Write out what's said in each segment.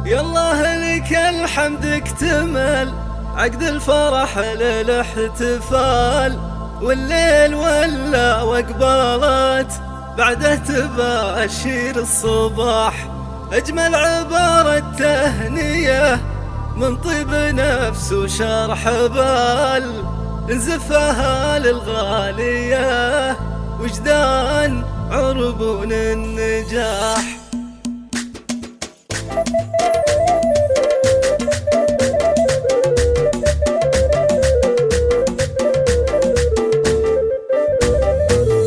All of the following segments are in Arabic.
يالله لك الحمد اكتمل عقد الفرح للاحتفال، والليل ولا واقبلت بعده تباشر الصباح. أجمل عبارة تهنية من طيب نفس وشرح بال، نزفها للغالية وجدان عربون النجاح.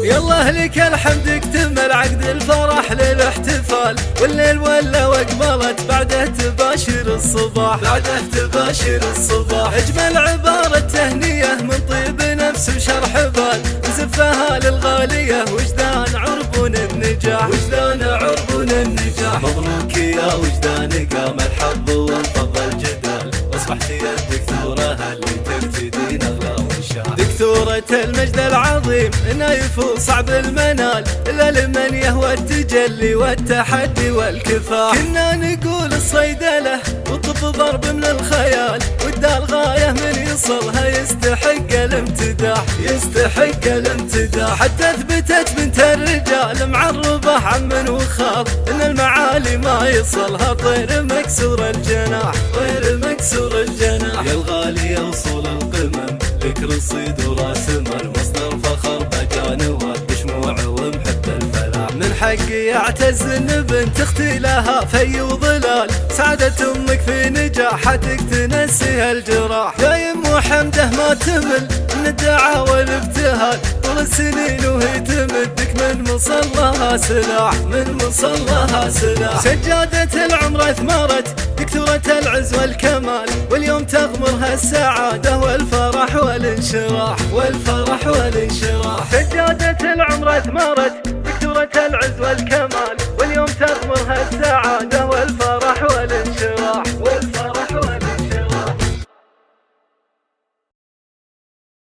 يالله لك الحمد اكتمل عقد الفرح للاحتفال، والليل ولا واقبلت بعده تباشر الصباح. اجمل عبارة تهنية من طيب نفس وشرح بال، نزفها للغالية وجدان عربون النجاح. مبروك يا وجدان قام الحظ وانفض الجدال، واصبحت يا الدكتورة اللي ترتدين اغلى وشال. دكتورة المجد العظيم نايف وصعب المنال، الا لمن يهوى التجلي والتحدي والكفاح. كنا نقول الصيدلة والطب ضرب من الخيال، والدال غاية من يصلها يستحق الامتداح. حتى اثبتت بنت الرجال معربة عم وخال، ان المعالي ما يصلها طير مكسور الجناح. يا الغالية وصول القمم لك رصيد وراس مال، مصدر فخر بجانوات بشموع ومحب الفلاح. من حقي اعتز ان بنت اختي لها في وظلال، سعادة امك في نجاحتك تنسيها الجراح. يا يم حمده ما تمل من الدعاء والابتهال، طول السنين وهي تمدك من مصلها سلاح. سجادة العمر اثمرت دكتورة العز والكمال، واليوم تغمرها السعادة والفرح والانشراح. سجادة العمر اثمرت